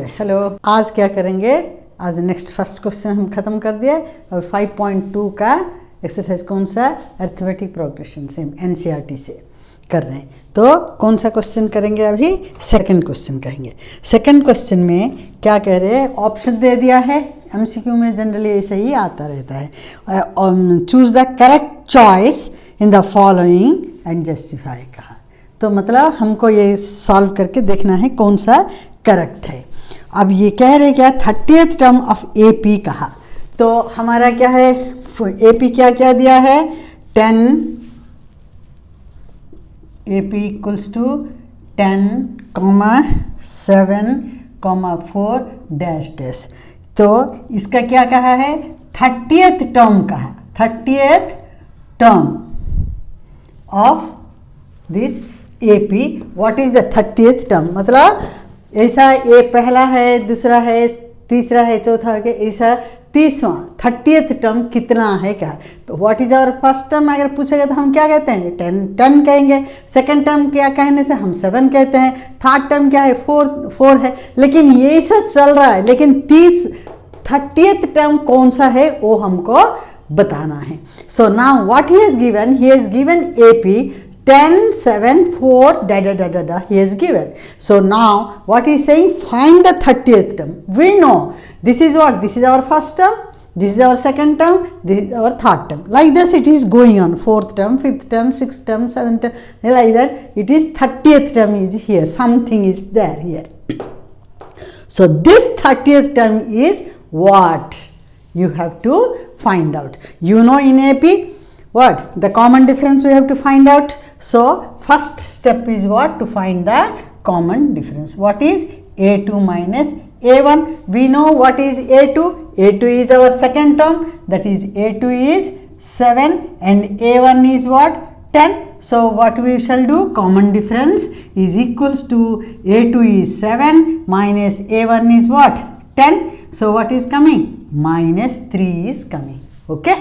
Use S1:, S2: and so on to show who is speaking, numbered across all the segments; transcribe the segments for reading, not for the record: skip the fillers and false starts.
S1: Hello, आज क्या करेंगे? आज नेक्स्ट फर्स्ट क्वेश्चन हम खत्म कर दिए और 5.2 का एक्सरसाइज कौन सा? अरिथमेटिक प्रोग्रेशन, सेम एनसीईआरटी से कर रहे हैं। तो कौन सा क्वेश्चन करेंगे? अभी सेकंड क्वेश्चन कहेंगे। सेकंड क्वेश्चन में क्या कह रहे हैं? ऑप्शन दे दिया है। एमसीक्यू में जनरली ऐसे ही आता रहता है, choose the correct choice in the following and justify कहा। तो मतलब हमको ये सॉल्व करके देखना है कौन सा करेक्ट है। अब ये कह रहे क्या? 30th टर्म ऑफ एपी कहा। तो हमारा क्या है? एपी क्या क्या दिया है? 10 AP equals to 10, 7, 4 dash dash. तो इसका क्या कहा है? 30th टर्म कहा। 30th term of this AP. What is the 30th term? मतलब ऐसा ए पहला है, दूसरा है, तीसरा है, चौथा है, ऐसा 30वां 30th टर्म कितना है क्या? तो what is our first term अगर पूछेगा तो हम क्या कहते हैं? 10 कहेंगे। सेकंड टर्म क्या कहने से हम 7 कहते हैं। थर्ड टर्म क्या है? 4 है। लेकिन ये ऐसा चल रहा है, लेकिन 30th टर्म कौन सा है वो हमको बताना है। So now what he has given? He has given AP 10, 7, 4 da he has given. So now what he is saying? Find the 30th term. We know this is what? This is our first term, this is our second term, this is our third term. Like this it is going on. 4th term, 5th term, 6th term, 7th term, like that. It is 30th term is here. Something is there here. So this 30th term is what? You have to find out. You know in AP what? The common difference we have to find out. So first step is what? To find the common difference. What is A2 minus A1? We know what is A2. A2 is our second term. That is A2 is 7 and A1 is what? 10. So what we shall do? Common difference is equals to A2 is 7 minus A1 is what? 10. So what is coming? Minus 3 is coming. Okay.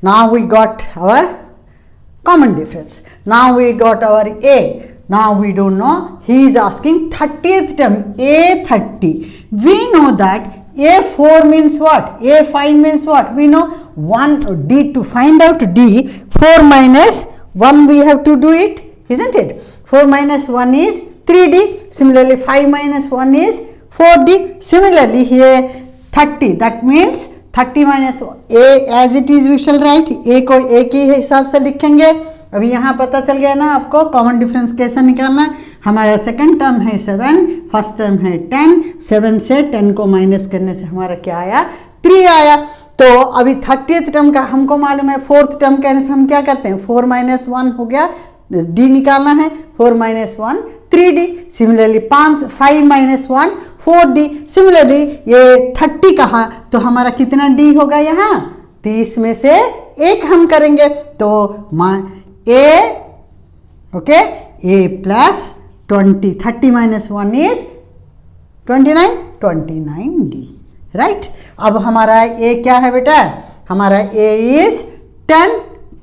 S1: Now we got our common difference. Now we got our A. Now we don't know. He is asking 30th term, A30. We know that A4 means what? A5 means what? We know 1 D. To find out D, 4 minus 1 we have to do it, isn't it? 4 minus 1 is 3D. Similarly 5 minus 1 is 4D. Similarly here 30, that means 30 minus a as it is we shall write. A को a के हिसाब से लिखेंगे। अभी यहाँ पता चल गया ना आपको कॉमन डिफरेंस कैसे निकालना। हमारा सेकंड टर्म है 7, फर्स्ट टर्म है 10। 7 से 10 को माइनस करने से हमारा क्या आया? 3 आया। तो अभी 30th टर्म का हमको मालूम है। 4th टर्म कहने से हम क्या करते हैं? 4 माइनस 1 हो गया, डी निकालना है। 4 minus 1 3D। Similarly 5 minus 1 4D। Similarly ये 30 कहा तो हमारा कितना D होगा यहाँ? 30 में से 1 हम करेंगे तो A, okay, A plus 20। 30 minus 1 is 29, 29D, right. अब हमारा A क्या है बेटा? हमारा A is 10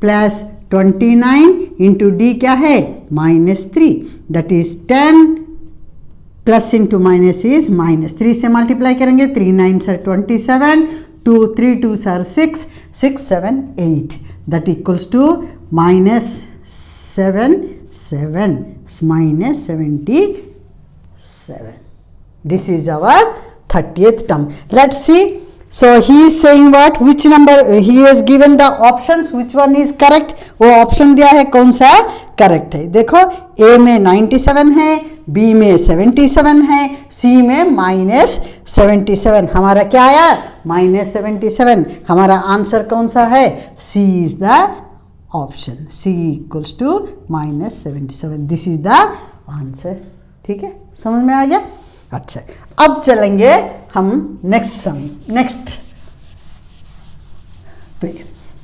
S1: plus 29 into D क्या है? -3। That is 10 plus into minus is minus. 3 से मल्टीप्लाई करेंगे। 3 9 सर 27, 2 3 2 सर 6, 6 7 8। That equals to -7 7 minus 77. This is our 30th term. Let's see. So he is saying what? Which number? He has given the options. Which one is correct? वो option दिया है कौन सा correct है। देखो A में 97 है, B में 77 है, C में -77। हमारा क्या आया? -77। हमारा आंसर कौन सा है? C is the option. C equals to -77. This is the answer. ठीक है, समझ में आ गया? अच्छा, अब चलेंगे हम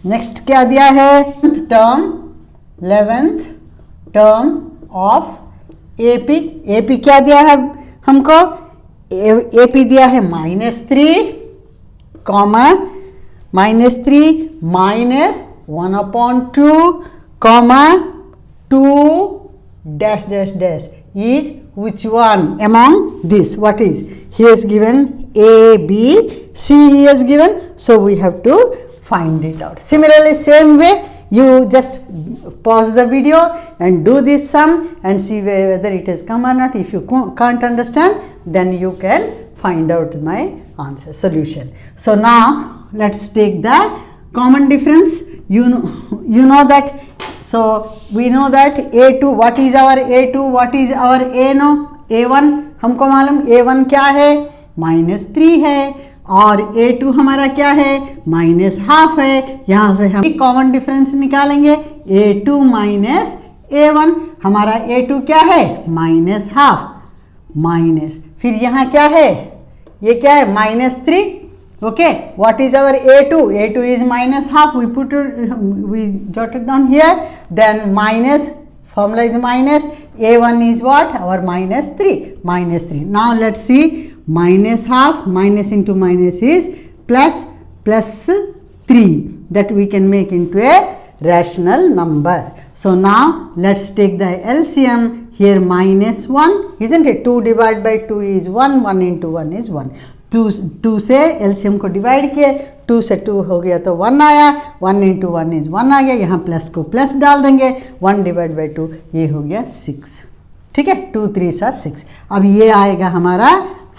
S1: नेक्स्ट क्या दिया है? 11th term of AP. AP क्या दिया है हमको? एपी दिया है -3, -3 minus 1/2, 2 dash dash dash is which one among this? What is he has given A, B, C he has given, so we have to find it out. Similarly, same way, you just pause the video and do this sum and see whether it has come or not. If you can't understand, then you can find out my answer solution. So now let's take the common difference. You know that, so we know that A2, what is our A2, what is our A no? A1 हमको मालूम, A1 क्या है, -3 है, और A2 हमारा क्या है, -½ है। यहाँ से हम कॉमन डिफरेंस निकालेंगे, A2 माइनस A1, हमारा A2 क्या है, -½ माइनस, फिर यहाँ क्या है, ये क्या है, -3, okay. What is our A2? A2 is -½ we jotted down here, then minus, formula is minus, A1 is what, our -3. Now let's see, -½ minus into minus is plus 3, that we can make into a rational number. So now let's take the LCM. Here -1, isn't it? 2 divided by 2 is 1, 1 into 1 is 1. 2 से LCM को divide किए, 2 से 2 हो गया तो 1 आया, 1 into 1 is 1 आ गया, यहाँ प्लस को प्लस डाल देंगे, 1 डिवाइड बाई 2 ये हो गया 6, ठीक है, 2 3 are 6। अब ये आएगा हमारा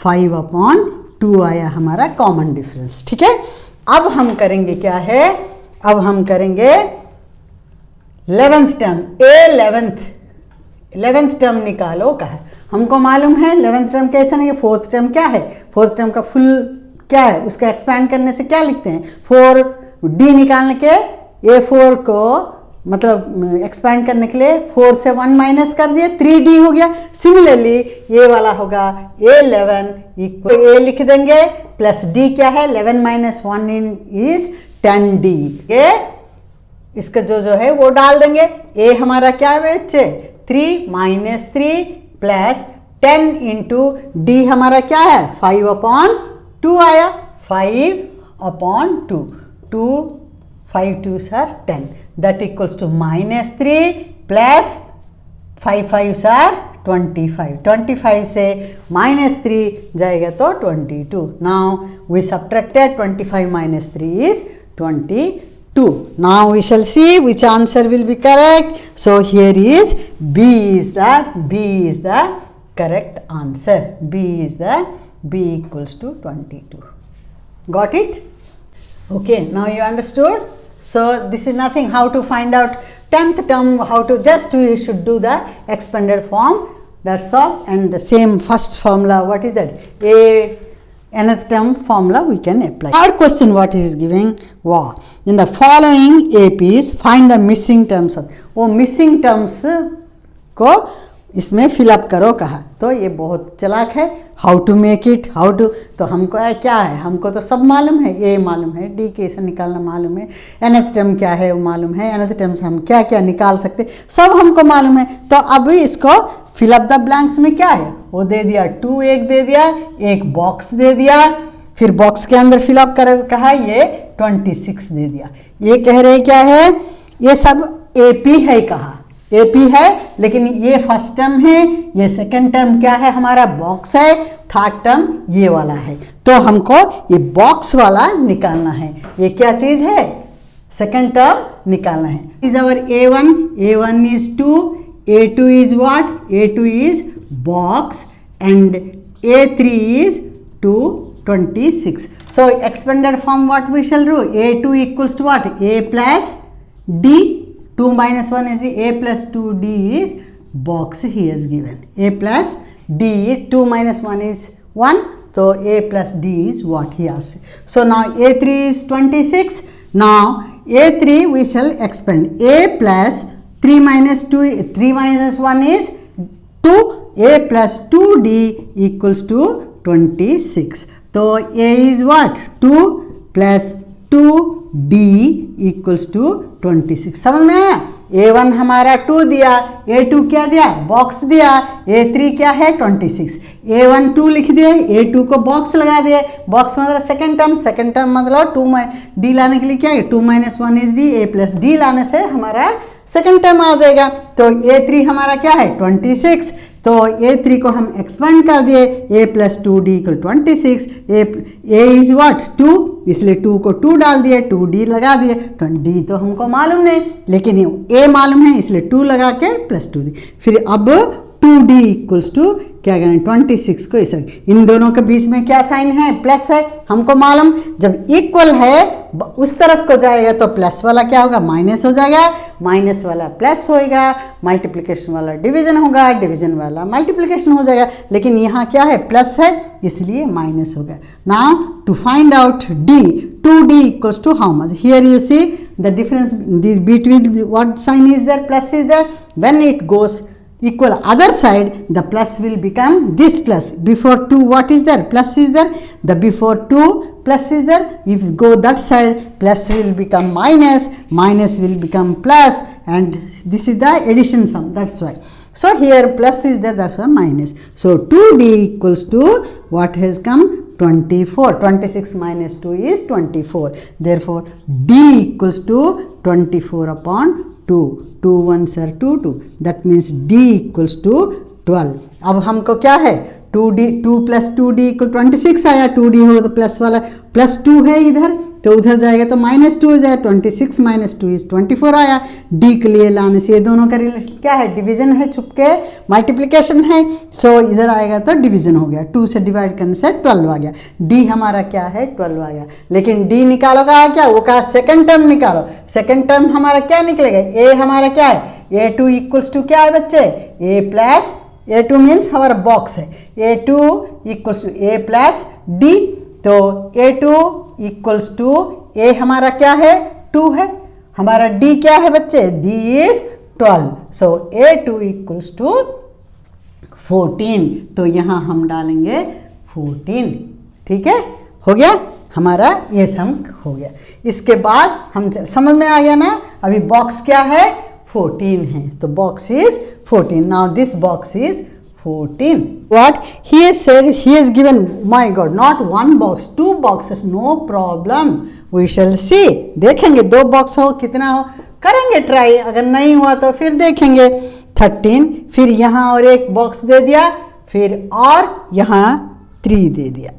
S1: 5/2 आया हमारा कॉमन डिफरेंस, ठीक है। अब हम करेंगे क्या है, अब हम करेंगे 11th टर्म, 11th टर्म निकालो कहा, हमको मालूम है 11th टर्म कैसे नहीं है, 4th टर्म क्या है, 4th टर्म का फुल क्या है, उसका एक्सपैंड करने से क्या लिखते हैं, 4D निकालने के, A4 को मतलब एक्सपैंड करने के लिए 4 से 1 माइनस कर दिए, 3D हो गया। सिमिलरली ये वाला होगा A11 इक्वल A लिख देंगे प्लस D क्या है, 11 माइनस 1 इज 10D, ये इसका जो है वो डाल देंगे। A हमारा क्या है बच्चे, 3 माइनस 3 प्लस 10 इंटू D हमारा क्या है, 5/2 आया, 5/2, 2 5 2s are 10, that equals to -3 plus 5 5s are 25, 25 से -3 जाएगा तो 22। Now we subtracted 25 minus 3 is 22. Now we shall see which answer will be correct. So here is B is the correct answer. B equals to 22. Got it? Okay, now you understood. So this is nothing, how to find out 10th term, how to just we should do the expanded form, that's all. And the same first formula, what is that, nth term formula we can apply. Third question what he is giving, wow, in the following APs find the missing terms of, वो missing terms को इसमें fill up करो कहा, तो ये बहुत चालाक है, how to make it, how to, तो हमको क्या है, हमको तो सब मालूम है, ए मालूम है, डी कैसे निकालना मालूम है, nth टर्म क्या है वो मालूम है, nth टर्म से हम क्या क्या निकाल सकते, सब हमको मालूम है। तो अब इसको फिलअप द ब्लैंक्स में क्या है, वो दे दिया 2 एक दे दिया, एक बॉक्स दे दिया, फिर बॉक्स के अंदर फिलअप कर कहा, ये 26 दे दिया। ये कह रहे क्या है, ये सब AP है कहा, AP है, लेकिन ये फर्स्ट टर्म है, ये सेकंड टर्म क्या है हमारा बॉक्स है, थर्ड टर्म ये वाला है, तो हमको ये बॉक्स वाला निकालना है। ये क्या चीज है, सेकंड टर्म निकालना है। Is our A1 is 2, A2 is what, A2 is box and A3 is 26. So expanded form what we shall do, A2 equals to what, A plus D, 2 minus 1 is A plus 2D is box he has given. A plus D is 2 minus 1 is 1. So A plus D is what he asked. So now A3 is 26. Now A3 we shall expand. A plus 3 minus 2, 3 minus 1 is 2. A plus 2D equals to 26. So A is what? 2 plus 2D equals to 26. समझ में आया? A1 हमारा 2 दिया, A2 क्या दिया, box दिया, A3 क्या है 26, A1 2 लिख दिए, A2 को बॉक्स लगा दिए, बॉक्स मतलब सेकंड टर्म मतलब 2D लाने के लिए क्या है, 2 minus 1 is D, A plus D लाने से हमारा सेकंड टर्म आ जाएगा। तो A3 हमारा क्या है 26, तो a3 को हम एक्सपेंड कर दिए, a plus 2d equal 26, a is what 2, इसलिए 2 को 2 डाल दिए, 2d लगा दिए, d तो हमको मालूम नहीं लेकिन a मालूम है इसलिए 2 लगा के प्लस 2d। फिर अब 2d इक्वल्स टू क्या करें 26 को इस इन दोनों के बीच में क्या साइन है, प्लस है, हमको मालूम जब इक्वल है उस तरफ को जाएगा तो प्लस वाला क्या होगा माइनस हो जाएगा, माइनस वाला प्लस होएगा, मल्टीप्लिकेशन वाला डिवीजन होगा, डिवीजन वाला मल्टीप्लिकेशन हो जाएगा, लेकिन यहाँ क्या है प्लस है इसलिए माइनस हो गया। Now to find out d, 2d equals to how much, here you see the difference between what sign is there, plus is there, when it goes equal other side the plus will become this plus, before 2 what is there, plus is there, the before 2 plus is there, if go that side plus will become minus, minus will become plus, and this is the addition sum, that's why. So here plus is there, that's why minus. So 2d equals to what has come 24, 26 minus 2 is 24, therefore d equals to 24 upon 2, 2 1s are 2, 2, that means d equals to 12। अब हमको क्या है 2 plus 2d equal 26 आया, 2d होगा तो plus वाला plus 2 है इधर तो उधर जाएगा तो माइनस 2 हो जाए, 26 माइनस 2 इज 24 आया। d के लिए लाने से ये दोनों का रिलेशन क्या है, डिवीजन है, छुपके मल्टीप्लिकेशन है, सो इधर आएगा तो डिवीजन हो गया, 2 से डिवाइड करने से 12 आ गया, d हमारा क्या है 12 आ गया। लेकिन d निकालो कहा क्या, वो कहा सेकंड टर्म निकालो, सेकंड टर्म हमारा क्या निकलेगा, a हमारा क्या है a2 इक्वल्स टू क्या है बच्चे a प्लस a2 मीन्स हमारा बॉक्स है, a2 equals to a plus d, तो a2 इक्वल्स टू a हमारा क्या है 2 है, हमारा d क्या है बच्चे d is 12, so a2 equals to 14, तो यहाँ हम डालेंगे 14, ठीक है, हो गया हमारा ये सम हो गया। इसके बाद हम समझ में आ गया ना, अभी बॉक्स क्या है 14 है, तो box is 14, now this box is 14. What he has said, he has given, my God, not one box, 2 boxes, no problem, we shall see, देखेंगे 2 बॉक्स हो कितना हो करेंगे ट्राई, अगर नहीं हुआ तो फिर देखेंगे। 13, फिर यहाँ और एक बॉक्स दे दिया, फिर और यहाँ 3 दे दिया,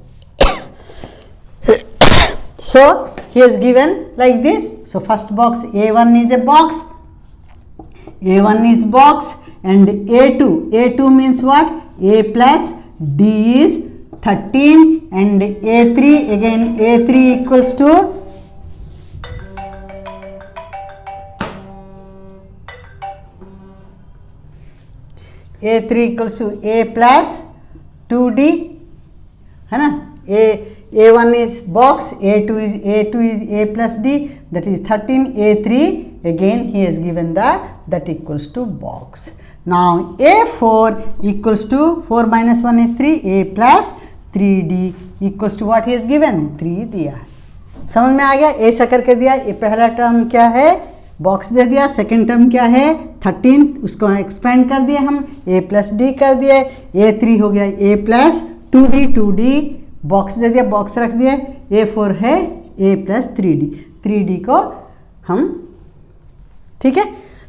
S1: so he has given like this, so first box A1 is a box, A1 is box, and A2 means what, a plus d is 13, and A3 again, A3 equals to A3 equals to a plus 2d है ना, A1 is box, A2 is a plus d, that is 13, A3 again he has given that equals to box. Now A4 equals to 4 minus 1 is 3, a plus 3d equals to what he has given 3 दिया है, समझ में आ गया, ऐसा करके दिया। ये पहला टर्म क्या है बॉक्स दे दिया, सेकंड टर्म क्या है 13, उसको एक्सपेंड कर दिए हम, a प्लस डी कर दिए, A3 हो गया a प्लस 2d बॉक्स दे दिया, बॉक्स रख दिए, A4 है a प्लस 3d को हम, ठीक है,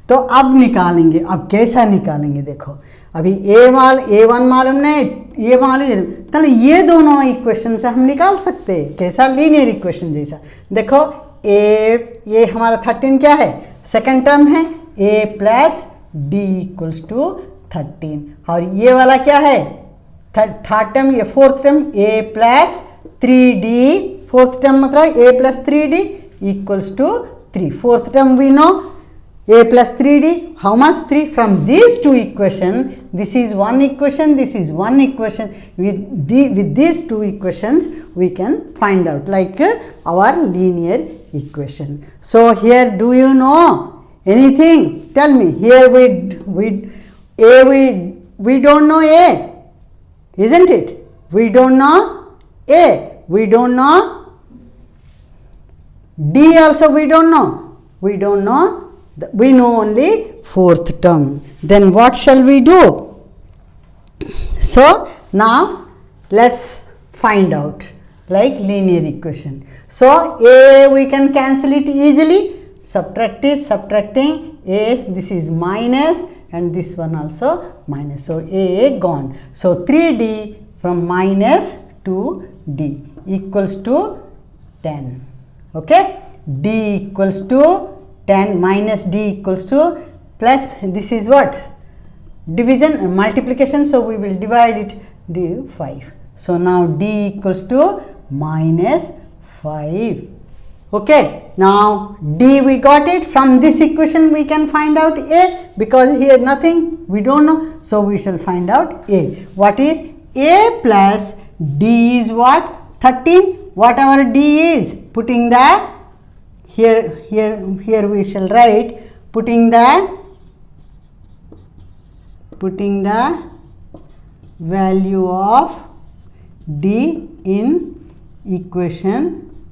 S1: तो अब निकालेंगे, अब कैसा निकालेंगे देखो, अभी A1 मालूम नहीं, ये मालूम, तो ये दोनों इक्वेशन से हम निकाल सकते हैं, कैसा लीनियर इक्वेशन जैसा, देखो ये हमारा 13 क्या है सेकंड टर्म है, a plus D equals to 13, और ये वाला क्या है थर्ड टर्म, ये fourth term a plus 3d, fourth term मतलब a plus 3d equals to 3, fourth term we know a plus 3d, how much 3, from these two equation, this is one equation, this is one equation, with these two equations we can find out like our linear equation. So here do you know anything, tell me, here we don't know a, isn't it, we don't know a, we don't know d also, we don't know, we know only fourth term, then what shall we do? So now let's find out like linear equation. So a we can cancel it easily, subtracting a, this is minus and this one also minus. So A gone. So 3D from minus to D equals to 10. Okay, D equals to 10 minus D equals to plus, this is what? Division, multiplication, so we will divide it, D 5. So now D equals to minus 5. Okay, now D we got it. From this equation we can find out A, because here nothing, we don't know. So we shall find out A. What is A plus D is what? 13. Whatever D is, putting the, here we shall write, putting the value of D in equation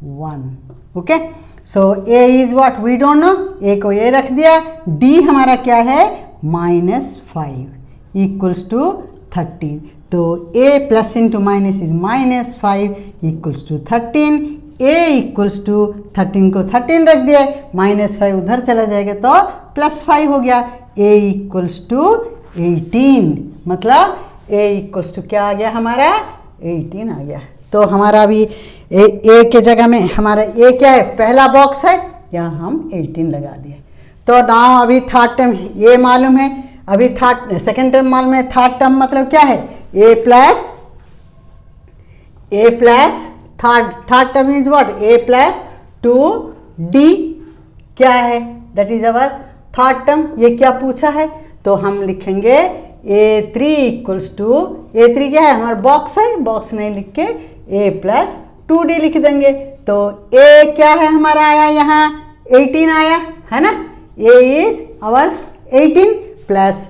S1: 1. Okay, so A is what? We don't know. A को A रख दिया. D हमारा क्या है? minus 5 equals to 13. तो A plus into minus is minus 5 equals to 13. A equals to 13 को 13 रख दिया, minus 5 उधर चला जाएगा तो plus 5 हो गया. A equals to 18. मतलब A equals to क्या आ गया हमारा? 18 आ गया. तो हमारा अभी A के जगह में हमारा A क्या है? पहला बॉक्स है, यहाँ हम 18 लगा दिए. तो नाउ अभी थर्ड टर्म A मालूम है, अभी थर्ड सेकेंड टर्म मालूम है. थर्ड टर्म मतलब क्या है? A plus third term is what? A plus 2D क्या है? That is our third term. ये क्या पूछा है? तो हम लिखेंगे A3 इक्वल्स टू, A3 क्या है? हमारा बॉक्स है, बॉक्स नहीं लिख के A प्लस 2D लिख देंगे. तो A क्या है हमारा आया यहाँ? 18 आया है ना. A is ours 18 plus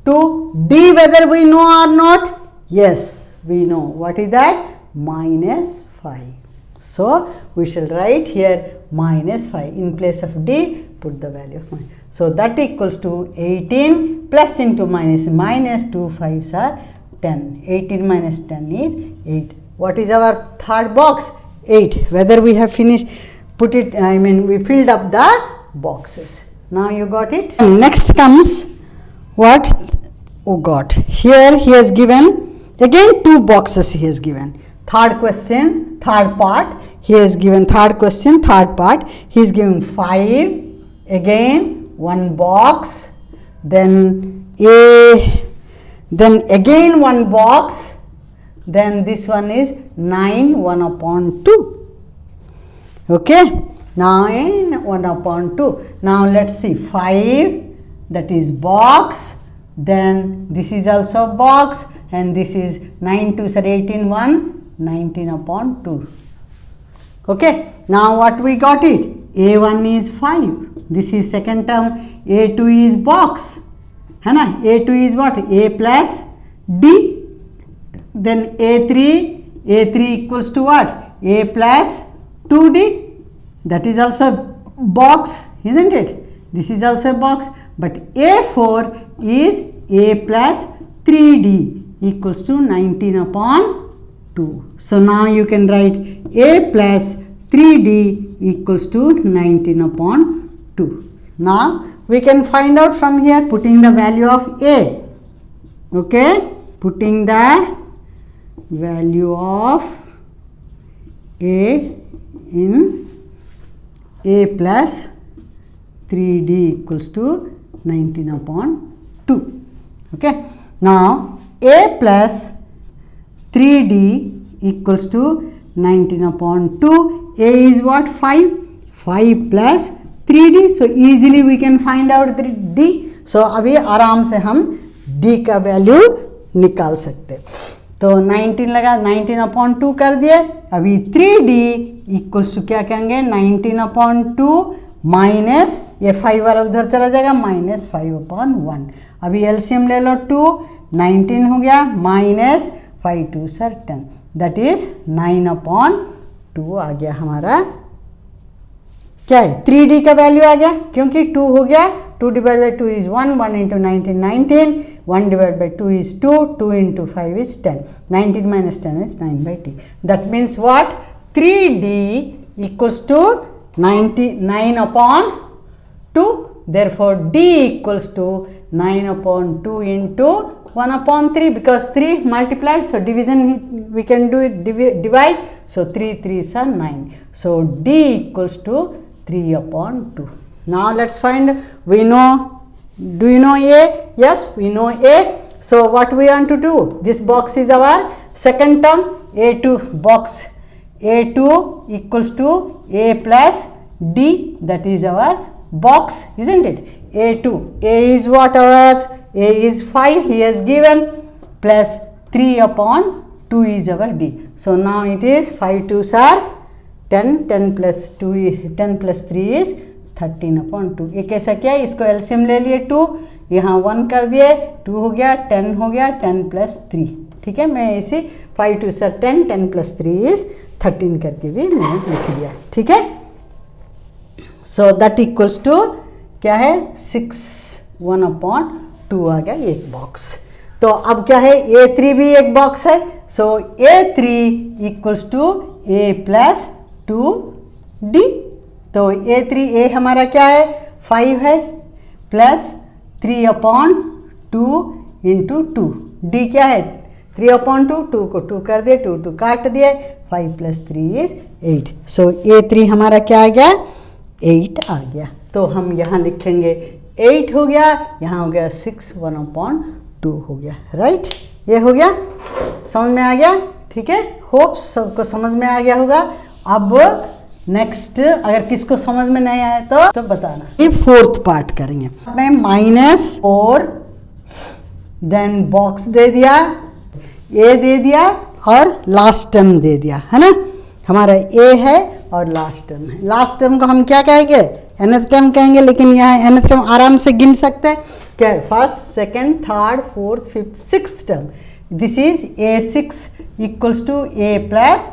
S1: 2D, whether we know or not? Yes, we know. What is that? Minus 5. So we shall write here minus 5. In place of D, put the value of minus. So that equals to 18 plus into minus, minus 2 5s are 10. 18 minus 10 is 8. What is our third box? 8. Whether we have finished, put it, I mean we filled up the boxes. Now you got it. Next comes what? Oh God, here he has given again 2 boxes he has given. Third question, third part, he has given third question, third part, he is giving 5, again 1 box, then then again 1 box, then this one is 9 1 upon 2. Okay, 9 1 upon 2. Now let's see, 5, that is box, then this is also box, and this is 9 2s are 18, 1, 19 upon 2. Okay, now what we got it? A1 is 5. This is second term. A2 is box. है ना? A2 is what? A plus D. Then A3 equals to what? A plus 2D. That is also box, isn't it? This is also a box. But A4 is A plus 3D equals to 19 upon 2. So now you can write A plus 3D equals to 19 upon 2. Now we can find out from here, putting the value of A. Okay, putting the value of A in A plus 3D equals to 19 upon 2. Okay, now A plus 3D equals to 19 upon 2. A is what? 5. 5 plus 3D. So easily we can find out the D. So अभी आराम से हम D का value निकाल सकते. तो 19 लगा, 19 upon 2 कर दिए. अभी 3D इक्वल्स टू क्या करेंगे? 19 अपॉन 2 माइनस ये 5 वाला उधर चला जाएगा, माइनस 5 अपॉन 1. अभी एलसीएम ले लो, 2 19 हो गया, minus 5 2 sir 10, that is 9 upon 2 आ गया हमारा. क्या है? 3D का वैल्यू आ गया, क्योंकि 2 हो गया. 2 divide by 2 is 1, 1 into 19 19, 1 divide by 2 is 2, 2 into 5 is 10, 19 minus 10 is 9 by 10. That means what? 3D equals to 99 upon 2. Therefore D equals to 9/2 into 1/3 because 3 multiplied, so division we can do it, divide, so 3 3s are 9. So D equals to 3/2. Now let's find, we know, do you know A? Yes, we know A. So what we want to do, this box is our second term, A2 box, A2 equals to A plus D, that is our box, isn't it? A2, A is what ours? A is 5, he has given, plus 3/2 is our D. So now it is 5 2s are 10, 10 plus 2 10 plus 3 is 13/2. ये कैसा क्या है, इसको LCM ले लिए 2, यहाँ 1 कर दिए, 2 हो गया, 10 हो गया, 10 plus 3, ठीक है। मैं इसे 5 2s are 10, 10 plus 3 is 13 करके भी मैंने लिख दिया, ठीक है। सो दैट इक्वल्स टू क्या है, 6 1/2 आ गया एक बॉक्स। तो अब क्या है, A3 भी एक बॉक्स है, so A3 equals to A plus 2D। तो A3 A हमारा क्या है, 5 है, प्लस 3/2 इंटू 2, D क्या है 3/2, 2 को 2 कर दिए, 2 2 काट दिए, 5 plus 3 is 8। सो A3 हमारा क्या आ गया, 8 आ गया। तो हम यहाँ लिखेंगे 8 हो गया, यहाँ हो गया 6 1/2 हो गया, राइट। ये हो गया, समझ में आ गया, ठीक है। होप सबको समझ में आ गया होगा। अब नेक्स्ट अगर किसको समझ में नहीं आया तो बताना। ये फोर्थ पार्ट करेंगे। मैं -4 देन बॉक्स दे दिया, ए दे दिया और लास्ट टर्म दे दिया, है ना। हमारा ए है और लास्ट टर्म है। लास्ट टर्म को हम क्या कहेंगे, nth टर्म कहेंगे, लेकिन यहाँ nth टर्म आराम से गिन सकते हैं। क्या है, first second third fourth fifth sixth term. This is A6 equals to A plus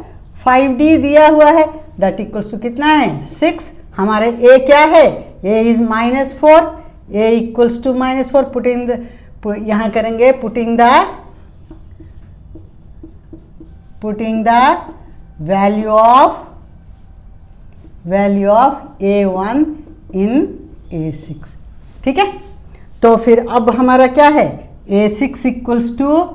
S1: 5D दिया हुआ है, दैट इक्वल्स टू कितना है 6। हमारे A क्या है, A is -4, A equals to -4, putting यहाँ करेंगे putting the value of A1 in A6, ठीक है। तो फिर अब हमारा क्या है, A6 इक्वल्स टू,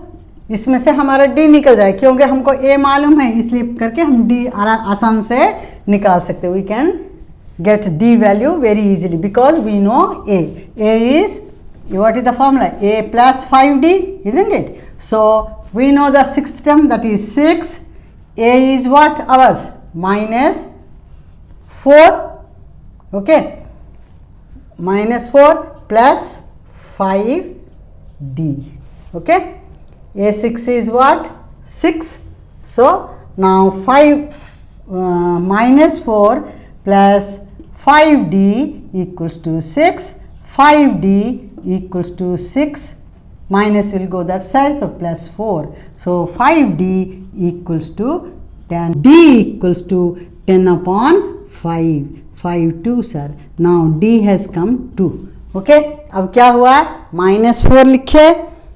S1: इसमें से हमारा D निकल जाए, क्योंकि हमको A मालूम है, इसलिए करके हम D आसान से निकाल सकते हैं। We can get D value very easily because we know A is, what is the formula, A plus 5D, isn't it? So we know the sixth term, that is 6. A is what ours, -4, okay, -4 plus 5D, okay. A6 is what, 6. So now -4 plus 5D equals to 6. 5D equals to 6, minus will go that side, so plus 4. So 5D equals to 10. D equals to 10/5. 5 2s are, now D has come 2, okay. अब क्या हुआ, -4 लिखे,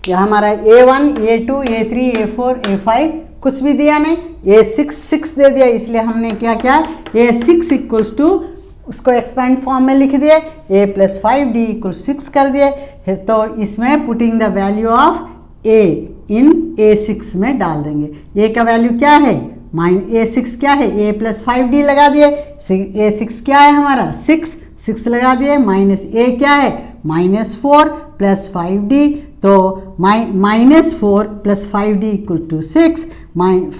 S1: यह हमारा A1 A2 A3 A4 A5 कुछ भी दिया नहीं, A6 6 दे दिया, इसलिए हमने क्या किया, A6 इक्वल्स टू उसको एक्सपेंड फॉर्म में लिख दिए, A प्लस 5D इक्वल 6 कर दिए। फिर तो इसमें putting the value of A in A6 में डाल देंगे। A का वैल्यू क्या है, A6 क्या है, A प्लस 5D लगा दिए, A6 क्या है हमारा 6 लगा दिए, माइनस A क्या है -4 प्लस 5D, तो -4 plus 5D equal to 6,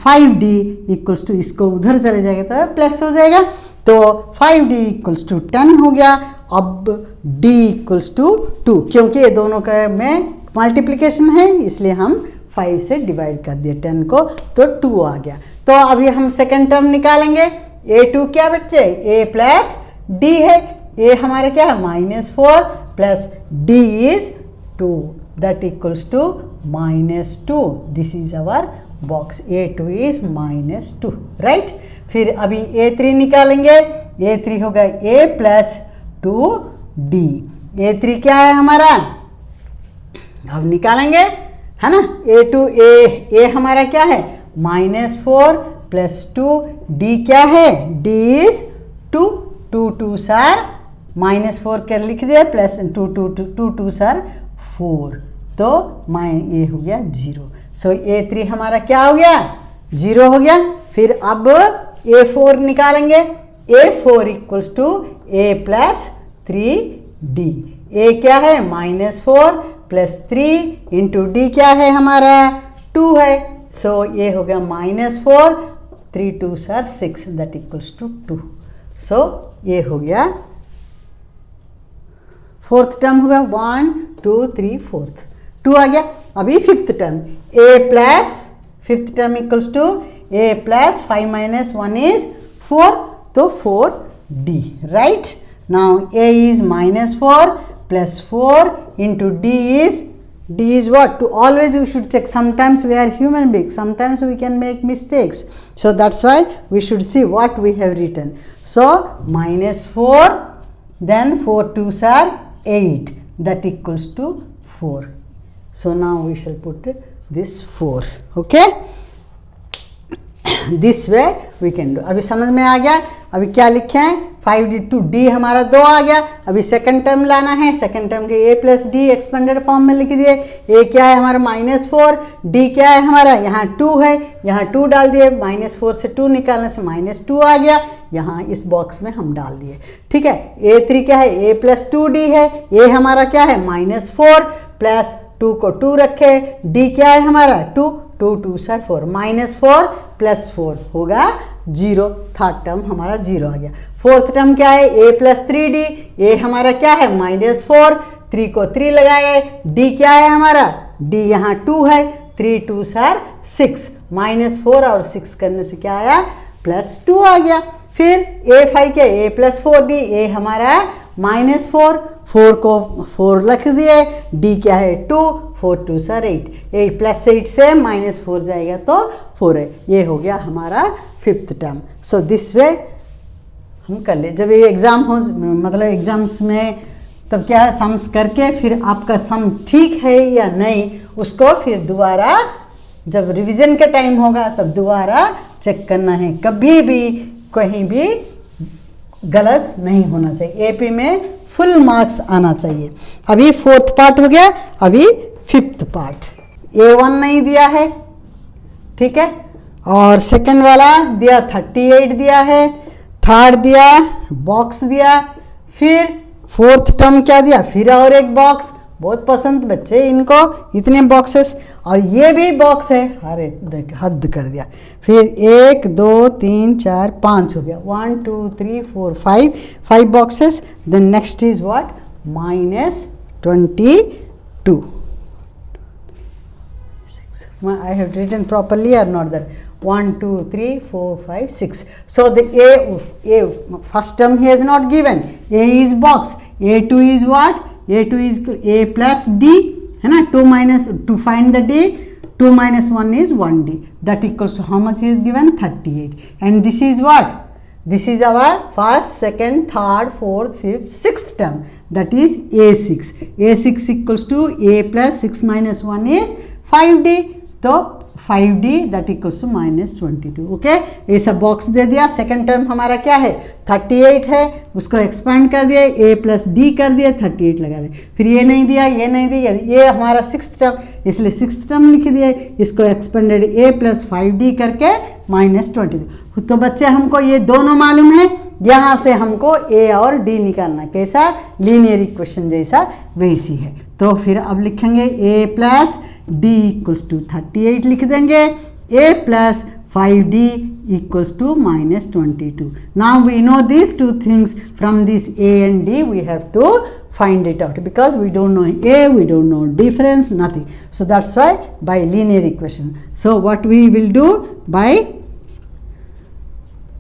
S1: 5D equals to, इसको उधर चले जाएगा तो प्लस हो जाएगा, तो 5D इक्वल्स टू 10 हो गया। अब D इक्वल्स टू 2, क्योंकि ये दोनों का में मल्टीप्लिकेशन है, इसलिए हम 5 से डिवाइड कर दिए 10 को, तो 2 आ गया। तो अभी हम सेकेंड टर्म निकालेंगे। A2 क्या बच्चे, A प्लस D है, A हमारा क्या है -4 प्लस D is 2, that equals to -2। This is our box, A2 is -2, right. फिर अभी A3 निकालेंगे, A3 होगा A प्लस 2D। A3 क्या है हमारा, अब निकालेंगे, है ना। A हमारा क्या है -4 प्लस 2D क्या है, D इज 2 2s are -4 कर लिख दिया, प्लस 2 2s are 4, तो ये हो गया 0। सो A3 हमारा क्या हो गया, 0 हो गया। फिर अब A4 निकालेंगे। A4 equals to A plus 3D। A क्या है, -4 प्लस 3 इंटू D क्या है हमारा, 2 है। सो ये हो गया -4, 3 2s are 6, that equals to 2। So ये हो गया फोर्थ टर्म होगा, 1 2 3 4, 2 आ गया। अभी fifth term, A plus fifth term equals to A plus 5 minus 1 is 4, तो 4D, right. Now A is -4 plus 4 into D is what? To always we should check. Sometimes we are human beings, sometimes we can make mistakes. So that's why we should see what we have written. So -4, then 4 2s are 8, that equals to 4. So now we shall put this 4, okay. This way we can do. अभी समझ में आ गया। अभी क्या लिखे हैं, 5D to D हमारा 2 आ गया। अभी सेकंड टर्म लाना है, सेकंड टर्म के A plus D expanded form में लिख दिए। A क्या है हमारा -4, D क्या है हमारा, यहाँ 2 है, यहाँ 2 डाल दिए। -4 से 2 निकालने से -2 आ गया, यहाँ इस बॉक्स में हम डाल दिए, ठीक है। A3 क्या है, A प्लस 2D है। A हमारा क्या है, -4 प्लस 2 को 2 रखे, D क्या है हमारा 2, 2 2s are 4, -4 प्लस 4 होगा 0। थर्ड टर्म हमारा 0 आ गया। फोर्थ टर्म क्या है, A प्लस 3D। A हमारा क्या है, -4, 3 को 3 लगाए, D क्या है हमारा, D यहाँ 2 है, 3 2s are 6, -4 और 6 करने से क्या आया, +2 आ गया। फिर A5 क्या, A प्लस 4D। A हमारा -4, 4 को 4 रख दिए, D क्या है 2, 4 2s are 8, 8 प्लस 8 से -4 जाएगा तो 4 है। ये हो गया हमारा fifth term. So this way हम कर ले। जब ये एग्ज़ाम हो, मतलब एग्ज़ाम्स में, तब क्या है, सम्स करके फिर आपका सम ठीक है या नहीं, उसको फिर दोबारा जब रिवीजन का टाइम होगा तब दोबारा चेक करना है। कभी भी कहीं भी गलत नहीं होना चाहिए। AP में फुल मार्क्स आना चाहिए। अभी फोर्थ पार्ट हो गया, अभी फिफ्थ पार्ट। A1 नहीं दिया है, ठीक है, और सेकंड वाला दिया 38 दिया है, थर्ड दिया बॉक्स दिया, फिर फोर्थ टर्म क्या दिया, फिर और एक बॉक्स। बहुत पसंद बच्चे इनको इतने बॉक्सेस, और ये भी बॉक्स है, अरे देख हद कर दिया। फिर 1 2 3 4 5 हो गया, 1 2 3 4 5 boxes. Then next is what, -22। I have written properly or not that? 1 2 3 4 5 6. So the A first term he has not given. A is box. A2 is what? A2 is A plus D, है ना। 2 minus, to find the D, 2 minus 1 is 1D. That equals to how much he is given? 38. And this is what? This is our first, second, third, fourth, fifth, sixth term. That is A6. A6 equals to A plus 6 minus 1 is 5D. तो 5D that equals to -22। Okay, ये सब box दे दिया। Second term हमारा क्या है, 38 है, उसको expand कर दिया, A प्लस D कर दिया, 38 लगा दिया। फिर ये नहीं दिया, ये नहीं दिया, ये हमारा सिक्स्थ टर्म, इसलिए सिक्स्थ टर्म लिख दिया। इसको एक्सपेंडेड A प्लस 5D करके -22। तो बच्चे हमको ये दोनों मालूम है, यहाँ से हमको A और D निकालना, कैसा, लीनियर इक्वेशन जैसा वैसी है। तो फिर अब लिखेंगे A plus D equals to 38 लिख देंगे, A plus 5D equals to -22. Now we know these two things. From this A and D we have to find it out, because we don't know A, we don't know difference, nothing. So that's why by linear equation. So what we will do, by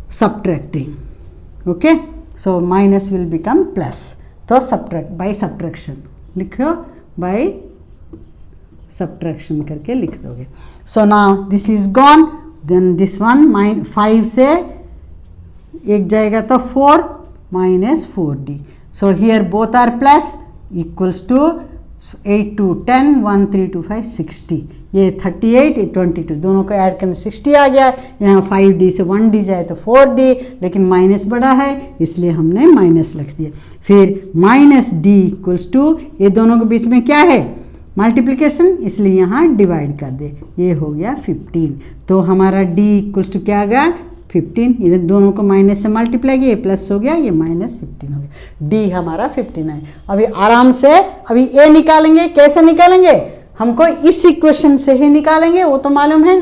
S1: subtracting. Okay, so minus will become plus. So subtract, by subtraction लिखो, by subtraction करके लिख दोगे. So now this is gone, then this one 5 से एक जाएगा तो 4 minus 4D. So here both are plus, equals to 8 to 10 1 3 2 5 60. ये 38 22 दोनों को ऐड करने 60 आ गया। यहाँ 5D से 1D जाए तो 4D, लेकिन माइनस बड़ा है इसलिए हमने माइनस लिख दिया। फिर -D इक्वल्स टू, ये दोनों के बीच में क्या है, मल्टीप्लिकेशन, इसलिए यहाँ डिवाइड कर दे, ये हो गया 15। तो हमारा d इक्वल्स टू क्या आ गया 15, इधर दोनों को माइनस से मल्टीप्लाई किया, ये प्लस हो गया, ये माइनस 15 हो गया, d हमारा 15 है। अभी आराम से अभी a निकालेंगे, कैसे निकालेंगे, हमको इस इक्वेशन से ही निकालेंगे, वो तो मालूम है।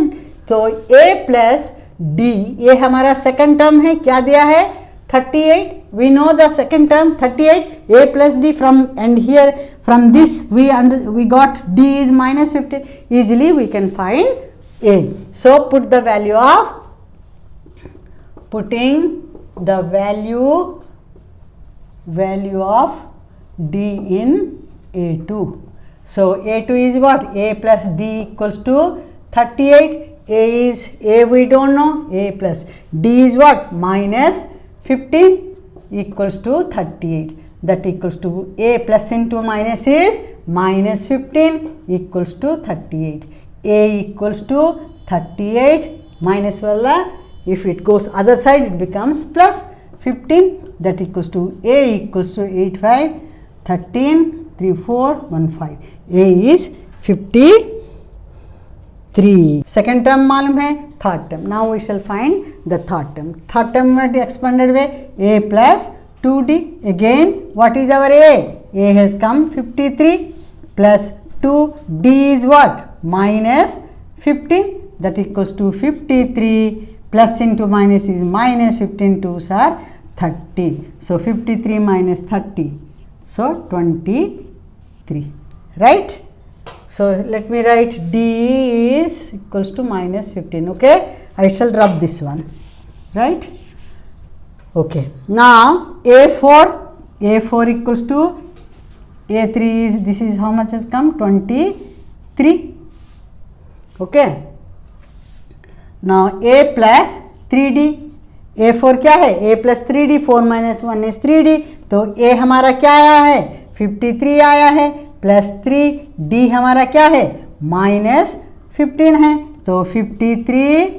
S1: तो a प्लस d, ये हमारा सेकंड टर्म है, क्या दिया है 38, we know the second term 38, a plus d from, and here from this we got d is minus 15, easily we can find a. So put the value of, putting the value of d in a2. So a2 is what, a plus d equals to 38, a is, a we don't know, a plus d is what, minus 15 equals to 38, that equals to a plus into minus is minus 15 equals to 38, a equals to 38 minus wala, if it goes other side it becomes plus 15, that equals to a equals to 85, 13, 3, 4, 1, 5, a is 53. Second term मालूम है, third term. Now we shall find the third term. Third term में expanded way, a plus 2d. Again, what is our a? A has come 53 plus 2, d is what? Minus 15, that equals to 53, plus into minus is minus 15, 2s are 30. So 53 minus 30, so 23, right? So let me write d is equals to minus 15, okay? I shall rub this one, right? Okay. Now a4 equals to a3 is, this is how much has come, 23, okay? Now a plus 3d, a4 क्या है, a plus 3d, 4 minus 1 is 3d, तो a हमारा क्या आया है 53 आया है, plus 3, d हमारा क्या है माइनस 15 है, तो 53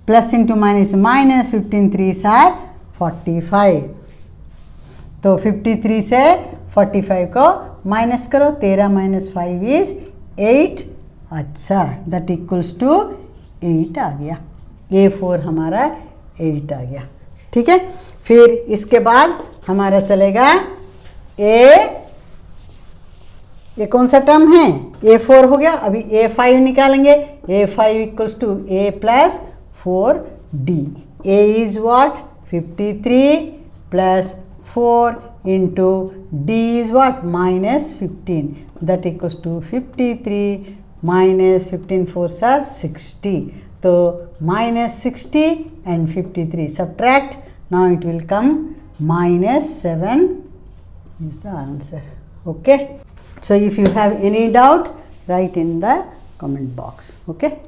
S1: plus into minus minus 15, 3 are 45, तो 53 से 45 को माइनस करो, 13 माइनस 5 इज 8, अच्छा, दैट इक्वल्स टू 8 आ गया, a4 हमारा 8 आ गया, ठीक है। फिर इसके बाद हमारा चलेगा ये कौन सा टर्म है, a4 हो गया, अभी a5 निकालेंगे, a5 equals to a plus 4d, a is what 53 plus 4 into d is what minus 15, that equals to 53 minus 15 4 are 60, तो minus 60 and 53 subtract, now it will come minus 7 is the answer, okay. So if you have any doubt, write in the comment box, okay.